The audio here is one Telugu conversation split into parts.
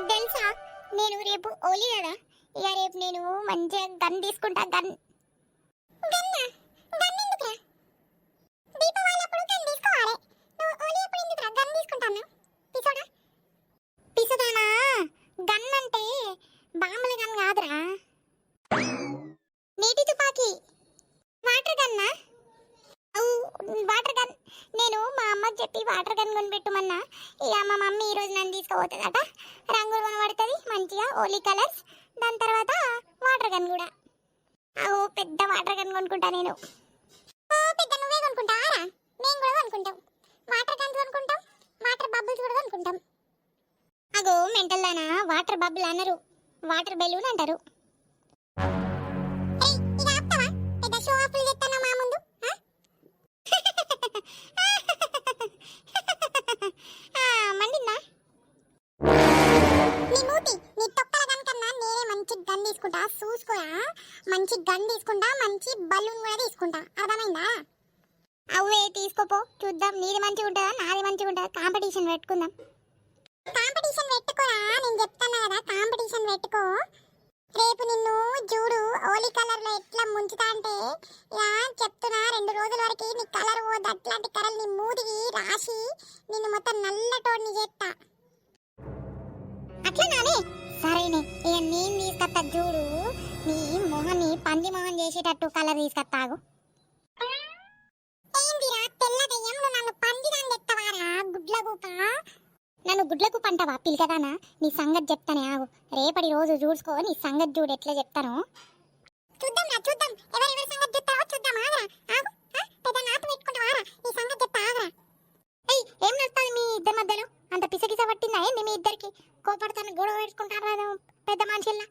నీకు తెలుసా నేను రేపు ఓలీ కదా, ఇక రేపు నేను మంచిగా గన్ తీసుకుంటా. గన్ గన్నా గన్ ఎందుకురా? దీపావళి అప్పుడు గన్ తీసుకోవాలి. నువ్వు ఓలీ అప్పుడు ఎందుకురా గన్ తీసుకుంటాను? పిసోడా పిసోదానా? గన్ అంటే బాంబుల గన్ కాదురా, నీటి తుపాకీ, వాటర్ గన్నా. వాటర్ గన్ నేను మా అమ్మకి చెప్పి వాటర్ గన్ కొనిపెట్టమన్నా. ఇక మా మమ్మీ ఈరోజు నన్ను తీసుకుపోతుందట. రంగులు కొనబడుతుంది మంచిగా, ఓలీ కలర్స్. దాని తర్వాత వాటర్ గన్ కూడా. పెద్ద వాటర్ గన్ కొనుక్కుంటా నేను. పెద్ద నువ్వే కొనుక్కుంటారా? మేము కూడా కొనుక్కుంటాం. వాటర్ గన్స్ కొనుక్కుంటాం, వాటర్ బబుల్స్ కూడా కొనుక్కుంటాం. మెంటల్ దానా, వాటర్ బబుల్ అనరు, వాటర్ బెలూన్ అంటారు. పెద్ద షో ఆఫ్లు చెప్తానా మా ముందు? మండిందా నీ మూతి? నీ తొక్కల గన్ కన్నా నేనే మంచి గన్ తీసుకుంటా, చూసుకోరా. మంచి గన్ తీసుకుంటా, మంచి బలూన్ కూడా తీసుకుంటా, అర్థమైందా? అవే తీసుకోపో, చూద్దాం నీది మంచిగా ఉంటుందా నాది మంచిగా ఉంటుందా. కాంపిటీషన్ పెట్టుకుందాం. కాంపిటీషన్ పెట్టుకోరా, నేను చెప్తాను కదా, కాంపిటీషన్ పెట్టుకో. రేపు నిన్ను చూడు ఓలీ కలర్ లో ఎట్లా ముంచుతా అంటే, చెప్తున్నా 2 రోజుల వరకు నీ కలర్ పోదు. అట్లాంటి కలర్ నీ మూతికి రాసి నిన్ను మొత్తం నల్లటోడిని చేస్తా. అట్లా నానే సరేనే, ఇక నేను తీసుకొస్తా చూడు. నీ మొహాన్ని పంది మొహం చేసేటట్టు కలర్ తీసుకొస్తాగు. ఏందిరా తెల్ల దెయ్యం, నువ్వు నన్ను పందిదాన్ని తెస్తావారా? గుడ్లగూప, నన్ను గుడ్లకు పంటవా పిలకదానా? నీ సంగతి చెప్తానే ఆగు. రేపటి రోజు చూసుకో, నీ సంగతి చూడు ఎట్లా చెప్తాను. చూద్దాం చూద్దాం, ఎవరెవరి సంగతి చెప్తావో చూద్దాం. ఆగరా ఆగు, పెద్ద నాటు పెట్టుకుంటావారా? నీ సంగతి చెప్తా ఆగరా. ఏం నడుస్తుంది మీ ఇద్దరి మధ్యలో? అంత పిసగిస పట్టిందా ఏంది మీ ఇద్దరికి? కోపడతాను గొడవ పెట్టుకుంటారా పెద్ద మనుషుల్లా?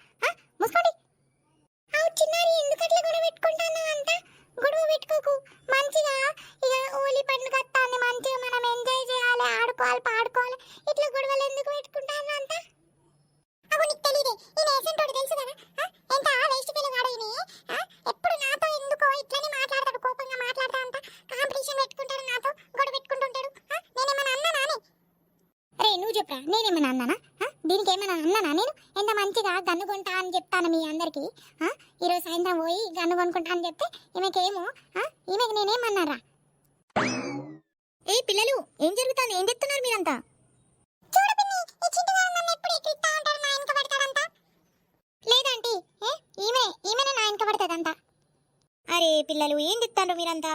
ముసుకోండి. చిన్నారి ఎందుకట్లా గొడవ పెట్టుకుంటాను? అంత గొడవ పెట్టుకోకు, మంచిగా ఇక ఓలీ పండుగ వస్తాను, మంచిగా మనం ఎంజాయ్ చేయాలి, ఆడుకోవాలి, పాడుకోవాలి. ఇట్లా గొడవలు ఎందుకు పెట్టుకుంటాను అంత? నీకు తెలియదే, నేను వేసంటోడు తెలుసు కదా, ఎంత వేస్ట్ పిల్ల వాడు. ఎప్పుడు నాతో ఎందుకో ఇట్లనే మాట్లాడతాడు, కోపంగా మాట్లాడతా అంట. కాంపిటీషన్ పెట్టుకుంటాడు, నాతో గొడవ పెట్టుకుంటుంటాడు. నేనేమన్నా అన్నానా? రే నువ్వు చెప్పరా, నేనేమన్నా అన్నానా? దీనికి ఏమైనా అన్నానా నేను? ఎంత మంచిగా గన్ను కొంటా అని చెప్తాను మీ అందరికి. ఈరోజు సాయంత్రం పోయి గన్ను కొనుక్కుంటా అని చెప్తే ఈమెకేమో, ఈమెకి నేనేమన్నారా? పిల్లలు ఏం జరుగుతుంది? ఏం చెప్తున్నారు మీరంతా? లేదంటే ఈమెనే నా వెనక పడుతుందంట. అరే పిల్లలు ఏం చెప్తారు మీరంతా?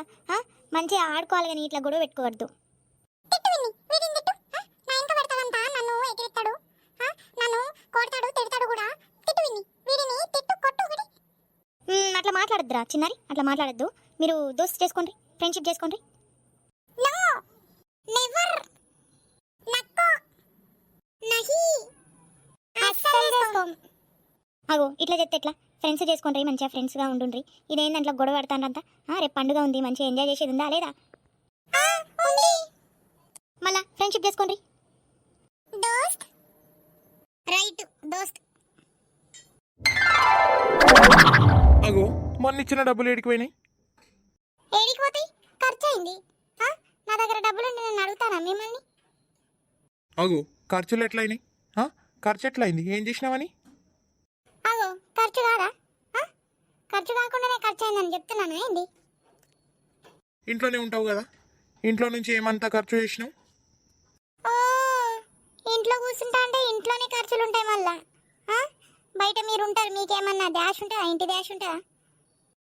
మంచిగా ఆడుకోవాలి కానీ ఇట్లా గొడవ పెట్టుకోవద్దు. అట్లా మాట్లాడద్దురా చిన్నారి, అట్లా మాట్లాడద్దు. మీరు దోస్త్ చేసుకోండి, ఫ్రెండ్షిప్ చేసుకోండి. అగో ఇట్లా చెప్తే ఎట్లా? ఫ్రెండ్స్ చేసుకుంటారు, మంచిగా ఫ్రెండ్స్గా ఉంటుండ్రి. ఇదేంటంటే గొడవ పడతానంట. రేపు పండుగ ఉంది, మంచిగా ఎంజాయ్ చేసేది ఉందా లేదా? మళ్ళా ఫ్రెండ్షిప్ చేసుకోండి. దోస్త్ రైట్, దోస్త్. అగో మొన్న ఇచ్చిన డబ్బులు ఏడికి పోయినాయి? ఏడికి పోతాయి? ఖర్చు అయింది. నా దగ్గర డబ్బులు ఉండి నేను అడుగుతానా మిమ్మల్ని? అగో ఖర్చులు ఎట్లయినాయి? ఖర్చు ఎట్లయింది? ఏం చేసినావని? అగో ఖర్చు కాదా? ఖర్చు కాకుండానే ఖర్చు అయిందని చెప్తున్నాను ఏంటి? ఇంట్లోనే ఉంటావు కదా, ఇంట్లో నుంచి ఏమంతా ఖర్చు చేసినావు? ఇంట్లో కూర్చుంటా అంటే ఇంట్లోనే ఖర్చులు ఉంటాయి. మళ్ళా బయట మీరు ఉంటారు, మీకేమన్నా డాష్ ఉంటుందా? ఇంటి డాష్ ఉంటుందా?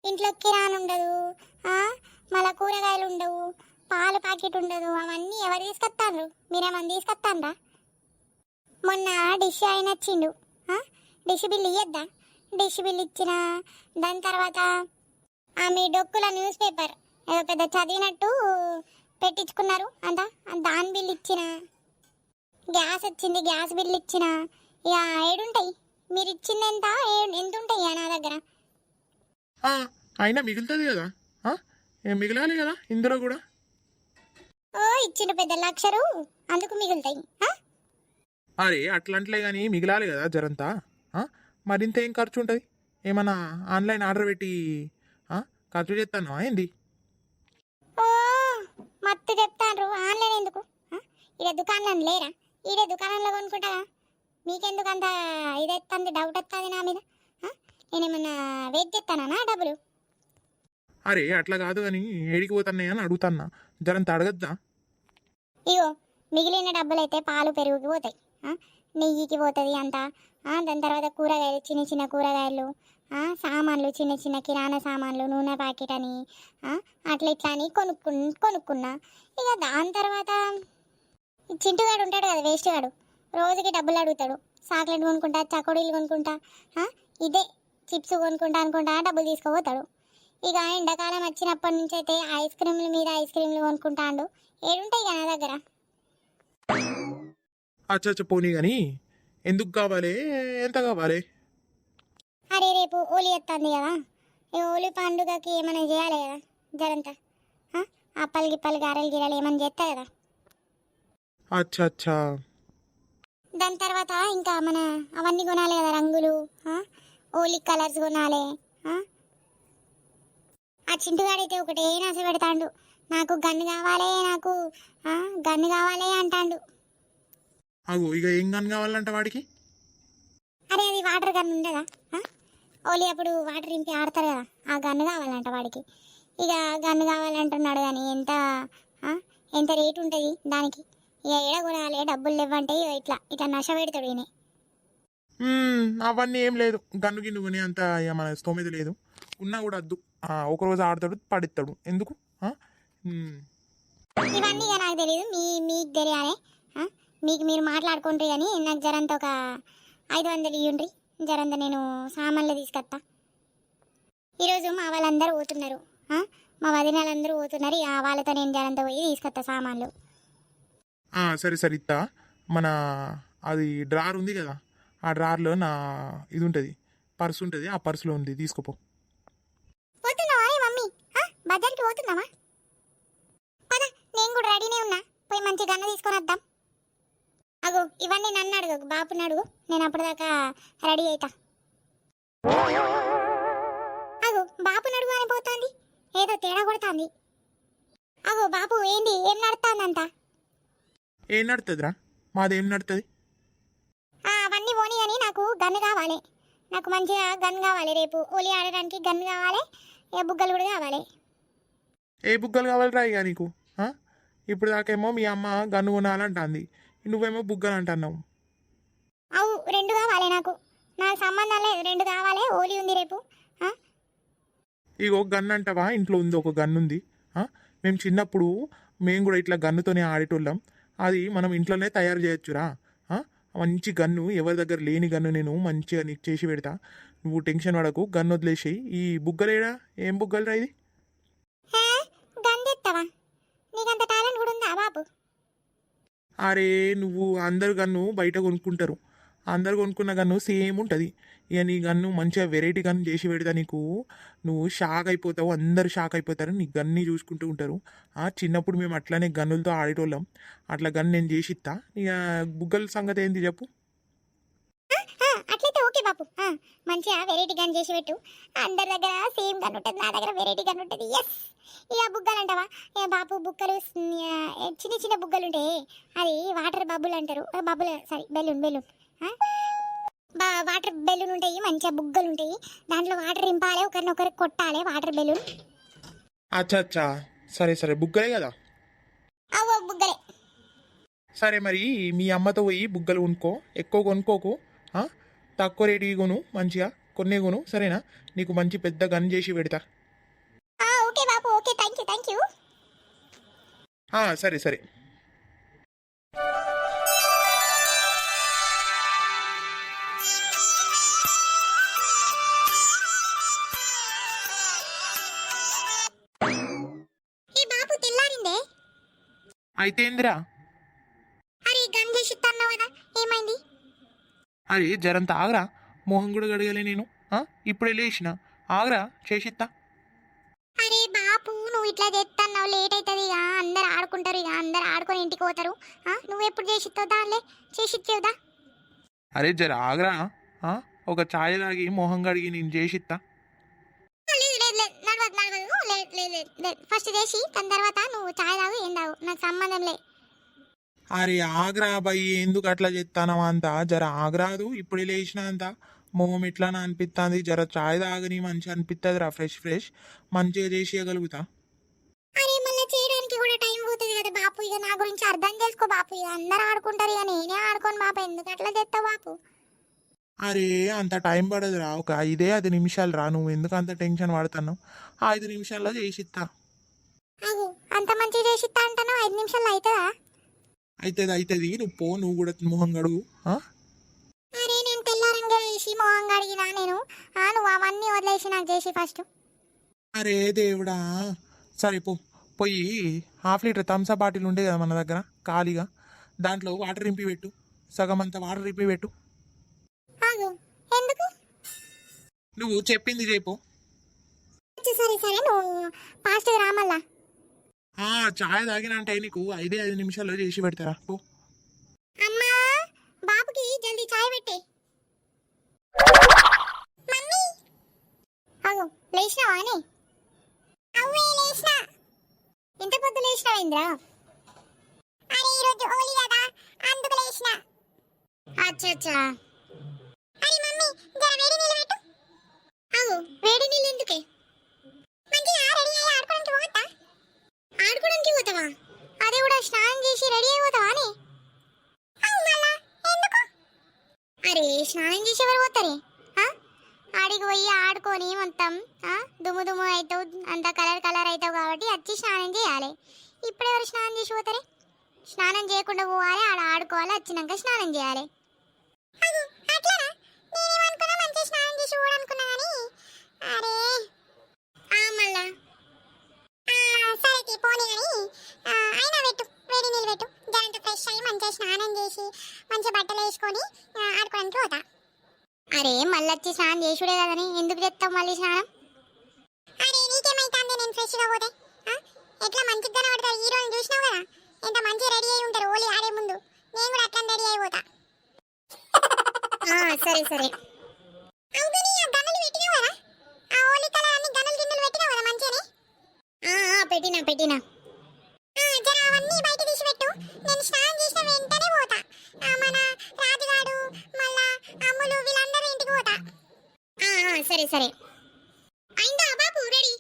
ఇంట్లో కిరాణా ఉండదు, మళ్ళీ కూరగాయలు ఉండవు, పాలు ప్యాకెట్ ఉండదు. అవన్నీ ఎవరు తీసుకొస్తారు? మీరేమన్నా తీసుకొస్తారా? మొన్న డిష్ ఆయన వచ్చిండు, డిష్ బిల్ ఇయ్యద్దా? డిష్ బిల్ ఇచ్చిన దాని తర్వాత మీ డొక్కుల న్యూస్ పేపర్ ఏదో పెద్ద చదివినట్టు పెట్టించుకున్నారు అంత, దాని బిల్ ఇచ్చిన. గ్యాస్ వచ్చింది, గ్యాస్ బిల్ ఇచ్చిన. ఇక ఏడుంటాయి? మీరు ఇచ్చింది ఎంత ఉంటాయి నా దగ్గర? అయినా మిగులుతుంది కదా, మిగిలాలి కదా ఇందులో కూడా. ఇచ్చిండు పెద్ద లక్షలు, అందుకు మిగులుతాయి. అరే అట్లాంటిలే కానీ మిగిలాలి కదా జరంతా. మరింత ఏం ఖర్చు ఉంటుంది? ఏమన్నా ఆన్లైన్ ఆర్డర్ పెట్టి ఖర్చు చేస్తాను ఏంది? మత్తు చెప్తాను. ఆన్లైన్ ఎందుకు? ఈడ దుకాణం లేరా? ఈడే దుకాణంలో కొనుక్కుంటారా? మీకెందుకు అంత ఇదెత్తుంది, డౌట్ వస్తుంది నా మీద? ఆ? నేనేమన్నా వెయిట్ చేస్తానా డబ్బులు? అరే అట్లా కాదు కానీ ఏడికి పోతున్నాయి అని అడుగుతాన్నా, జరంత అడగద్దా? ఇగో మిగిలిన డబ్బులు అయితే పాలు పెరుగుకి పోతాయి, నెయ్యికి పోతుంది అంతా. దాని తర్వాత కూరగాయలు, చిన్న చిన్న కూరగాయలు, సామాన్లు, చిన్న చిన్న కిరాణా సామాన్లు, నూనె ప్యాకెట్ అని, అట్లా ఇట్లా అని కొనుక్కున్నా. ఇక దాని తర్వాత ఈ చింటుగాడు ఉంటాడు కదా, వేస్ట్ గాడు, రోజుకి డబ్బులు అడుగుతాడు. చాక్లెట్ కొనుక్కుంటా, చకోడీలు కొనుక్కుంటా, ఇదే చిప్స్ కొనుక్కుంటా అనుకుంటా డబ్బులు తీసుకుపోతాడు. ఇక ఎండాకాలం వచ్చినప్పటి నుంచి అయితే ఐస్ క్రీమ్ల మీద ఐస్ క్రీమ్లు కొనుక్కుంటాడు. ఏడుంటాయి కదా నా దగ్గర. అచ్చచ్చ పోనీ కానీ ఎందుకు కావాలి, ఎంత కావాలి? అరే రేపు హోలీ వస్తుంది కదా, ఈ హోలీ పండుగకి ఏమైనా చేయాలి కదా జరంతా. అప్పలు గిప్పలు గారెలు గిరెలు ఏమైనా చేస్తా కదా. అచ్చా అచ్చా. దాని తర్వాత ఇంకా మన అవన్నీ కొనాలి కదా, రంగులు, హోలీ కలర్స్ కొనాలి. ఆ చింటుగాడైతే ఒకటే నాశ పెడతాడు, నాకు గన్ను కావాలి, నాకు గన్ను కావాలి అంటాడు. అగో ఇక ఏం గన్ కావాలంట వాడికి? అరే అది వాటర్ గన్ ఉండదా, హోలీ అప్పుడు వాటర్ ఇంపి ఆడతారు కదా, ఆ గన్ను కావాలంట వాడికి. ఇక గన్ను కావాలంటున్నాడు కానీ ఎంత ఎంత రేటు ఉంటుంది దానికి. ఇక ఏడ కొనాలి, డబ్బులు లేవంటే ఇట్లా ఇట్లా నశ పెడతాడు ఈయన. అవన్నీ ఏం లేదు, గన్ను గిన్ను కొని అంత ఇక మన స్తోమత లేదు, ఉన్నా కూడా వద్దు. ఒకరోజు ఆడతాడు పడిస్తాడు ఎందుకు? ఇవన్నీ ఇక నాకు తెలియదు, మీకు తెలియాలి. మీకు మీరు మాట్లాడుకుంటారు కానీ నాకు జరంత ఒక 500 ఇవ్వండి, జరంత నేను సామాన్లు తీసుకొస్తా. ఈరోజు మా వాళ్ళందరూ పోతున్నారు, మా వదినాలందరూ పోతున్నారు. వాళ్ళతో నేను జరంత పోయి తీసుకొస్తా సామాన్లు. సరే సరే ఇస్తా. మన అది డ్రార్ ఉంది కదా, ఆ డ్రార్లో నా ఇది ఉంటుంది, పర్సు ఉంటుంది, ఆ పర్సులో ఉంది, తీసుకోపో. పోతున్నావా మమ్మీ? బజార్కి పోతున్నావా? పద, నేను కూడా రెడీనే ఉన్నా, పోయి మంచి గన్న తీసుకొని వద్దాం. అగో ఇవన్నీ నన్ను అడుగు, బాపుని అడుగు, నేను అప్పటిదాకా రెడీ అవుతా. అగో బాపుని అడుగు అని పోతుంది, ఏదో తేడా కొడుతుంది. అగో బాపు ఏంది, ఏం నడుతుందంట? ఏం నడుతుందిరా? మాదేం నడుతుంది? అవన్నీ పోనీ కానీ నాకు గన్ను కావాలి, నాకు మంచిగా గన్ కావాలి. రేపు హోలీ ఆడడానికి గన్ను కావాలి, బుగ్గలు కూడా కావాలి. ఏ బుగ్గలు కావాలిరా ఇక నీకు? ఇప్పుడు దాకేమో మీ అమ్మ గన్ను కొనాలంటుంది, నువ్వేమో బుగ్గలు అంటున్నావు. అవు రెండు కావాలి, నాకు సంబంధం లేదు, రెండు కావాలి. హోలీ ఉంది రేపు. ఇగో గన్ను అంటావా, ఇంట్లో ఉంది ఒక గన్ను ఉంది. మేము చిన్నప్పుడు మేము కూడా ఇట్లా గన్నుతోనే ఆడేటోళ్ళం. అది మనం ఇంట్లోనే తయారు చేయొచ్చురా. మంచి గన్ను, ఎవరి దగ్గర లేని గన్ను నేను మంచిగా నీకు చేసి పెడతా, నువ్వు టెన్షన్ పడకు, గన్ను వదిలేసి. ఈ బుగ్గలేడా, ఏం బుగ్గలురా ఇది? గన్ తెస్తావా? నీకంత టాలెంట్ కూడా ఉందా బాబు? అరే నువ్వు అందరు గన్ను బయట కొనుక్కుంటారు, అందరు కొనుక్కున్న గన్ను సేమ్ ఉంటుంది. ఇక నీ గన్ను మంచిగా వెరైటీ గన్ను చేసి పెడతా నీకు, నువ్వు షాక్ అయిపోతావు, అందరు షాక్ అయిపోతారు, నీ గన్ని చూసుకుంటూ ఉంటారు. చిన్నప్పుడు మేము అట్లానే గన్నులతో ఆడేటోళ్ళం, అట్లా గన్ను నేను చేసి ఇస్తా. ఇక బుగ్గల సంగతి ఏంటి చెప్పు? అట్లయితే ఓకే బాపు, మంచిగా వెరైటీ గన్ చేసి పెట్టు. అందరి దగ్గర సేమ్ గన్ ఉంటుంది, నా దగ్గర వెరైటీ గన్ ఉంటుంది. ఎస్. ఇక బుగ్గలు అంటావా? బాపు బుగ్గలు చిన్న చిన్న బుగ్గలు ఉంటాయి, అది వాటర్ బబుల్ అంటారు. Bubble sorry balloon water balloon ఉంటాయి, మంచిగా బుగ్గలు ఉంటాయి, దాంట్లో వాటర్ ఇంపాలి, ఒకరినొకరు కొట్టాలి వాటర్ బెలూన్. అచ్చా అచ్చా, సరే సరే బుగ్గలే కదా. అవో బుగ్గలే. సరే మరి మీ అమ్మతో పోయి బుగ్గలు కొనుక్కో, ఎక్కువ కొనుక్కోకు, తక్కువ రేటుకి కొను, మంచిగా కొన్నే కొను, సరేనా? నీకు మంచి పెద్ద గన్ చేసి పెడతా. Okay Bapu, okay, thank you. సరే సరే. అయితే ఏందిరా? అరే గన్ చేసి ఇస్తాను కదా, ఏమైంది? అరే జరంత ఆగరా, మొహం కూడా గడగలే నేను, ఇప్పుడే లేచిన, ఆగరా చేసిస్తా. అరే బాపు నువ్వు ఇట్లా చేస్తున్నావు, లేట్ అవుతుంది, ఇక అందరు ఆడుకుంటారు, ఇక అందరు ఆడుకొని ఇంటికి పోతారు. నువ్వు ఎప్పుడు చేసిస్తావు? దానిలే చేసిచ్చేవుదా? అరే జర ఆగరా, ఒక ఛాయ్ తాగి మొహం కడిగి నేను చేసిస్తా. లేదు ఫస్ట్ చేసి దాని తర్వాత నువ్వు ఛాయ్ తాగు, ఏం తాగు, నాకు సంబంధం లే. అరే ఆగ్రా అబ్బాయి ఎందుకు అట్లా చెప్తానవా అంత జర ఆగ్రాదు ఇప్పుడు లేచిన అంత మొహం ఎట్లానా అనిపిస్తుంది జర చాయ్ తాగని మంచిగా అనిపిస్తుంది రా ఫ్రెష్ ఫ్రెష్ మంచిగా చేసేయగలుగుతా అరే మళ్ళీ చేయడానికి కూడా టైం పోతుంది కదా బాపు, ఇక నా గురించి అర్థం చేసుకో బాపు. ఇక అందరు ఆడుకుంటారు, ఇక నేనే ఆడుకోను బాపు. ఎందుకు అట్లా చేస్తావు బాపు? అరే అంత టైం పడదురా ఒక 5 నిమిషాలు రా నువ్వు ఎందుకు అంత టెన్షన్ పడుతున్నావు 5 నిమిషాల్లో చేసిస్తా అగు అంత మంచిగా చేసి ఇస్తా అంటాను, 5 నిమిషాల్లో అవుతుందా? అవుతుంది నువ్వు పో నువ్వు కూడా మొహం గడుగు ఆ? అరే నేను తెల్లారంగా వేసి మొహం కడిగినా నేను. నువ్వు అవన్నీ వదిలేసి నాకు చేసి ఫస్ట్. అరే దేవుడా సరే పో పోయి ½ లీటర్ థమ్సప్ బాటిల్ ఉండే కదా మన దగ్గర ఖాళీగా దాంట్లో వాటర్ నింపి పెట్టు సగం అంత వాటర్ నింపి పెట్టు ఆగు ఎందుకు? నువ్వు చెప్పింది చేపో సరే సరే నువ్వు ఫాస్ట్గా రా మళ్ళా. చాయ్ తాగినంటే నీకు 5 నిమిషాల్లో చేసి పెడతారా పో అమ్మా బాబుకి జల్దీ చాయ్ పెట్టే. మమ్మీ ఆగు లేచినావా అని? అవ్వే లేచినా. ఇంత పొద్దు లేచినావేంద్రా? అరే ఈరోజు హోలీ కదా అందుకు లేచినా. అచ్చా అరే మమ్మీ జర వేడి నీళ్ళు పెట్టు. ఆగు వేడి నీళ్ళు ఎందుకే? మంచిగా రెడీ అయ్యి ఆడుకోవడానికి పోతా. ఆడుకోవడానికి పోతావా? అదే కూడా స్నానం చేసి రెడీ అయిపోతావా అని? అరే స్నానం చేసి ఎవరు పోతారే? ఆడికి పోయి ఆడుకొని మొత్తం దుమ్ము దుమ్ము అవుతావు, అంత కలర్ కలర్ అవుతావు కాబట్టి వచ్చి స్నానం చేయాలి. ఇప్పుడు ఎవరు స్నానం చేసి పోతారే? స్నానం చేయకుండా పోవాలి, ఆడ ఆడుకోవాలి, వచ్చినాక స్నానం చేయాలి. మళ్ళా సరే పోనీ కానీ అయినా పెట్టు వేడి నీళ్ళు పెట్టు. దాంతో ఫ్రెష్ అయ్యి మంచిగా స్నానం చేసి మంచిగా బట్టలు వేసుకొని ఆడుకోవడానికి పోతా. అరే మళ్ళీ వచ్చి స్నానం చేసుడే కదని ఎందుకు చెప్తావు మళ్ళీ స్నానం? అరే నీకేమైతుంది నేను ఫ్రెష్గా పోతే? ఎట్లా మంచిగా కనబడతారు హీరోని చూసినావు కదా, ఎంత మంచిగా రెడీ అయి ఉంటారు ఓలీ ఆడే ముందు. నేను కూడా అట్లా రెడీ అయిపోతా. సరే సరే పెట్టినా జర అవన్నీ బయట తీసి పెట్టు. నేను స్నానం చేసిన వెంటనే పోతా. మన రాజుగాడు మళ్ళా అమ్ములు వీళ్ళందరూ ఇంటికి పోతా. సరే సరే అయిందా బాబు రెడీ?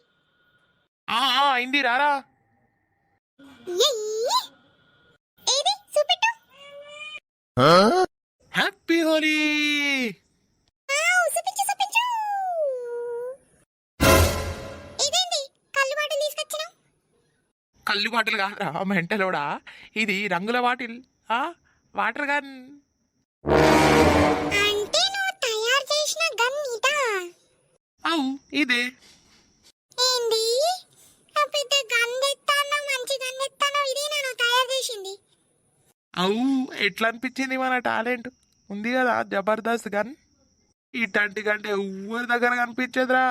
అయింది రారా ఏది చూపెట్టు. హ్యాపీ హోలీ చూపించు చూపించు. ఇదేంటి కళ్ళు బాటిల్ తీసుకొచ్చినావు? కళ్ళు బాటిల్ కాదురా మెంటలోడా, ఇది రంగుల బాటిల్ వాటర్ గన్. అంటే నువ్వు తయారు చేసిన గన్ ఇదా? అవు ఇదే. ఏంది పెద్ద గన్ తెస్తాను, మంచి గన్ తెస్తాను, ఇదేనా నువ్వు తయారు చేసింది? అవు ఎట్లా అనిపించింది మన టాలెంట్ ఉంది కదా జబర్దస్త్ గన్. ఇట్లాంటి గంటే ఎవరి దగ్గర కనిపించదురా.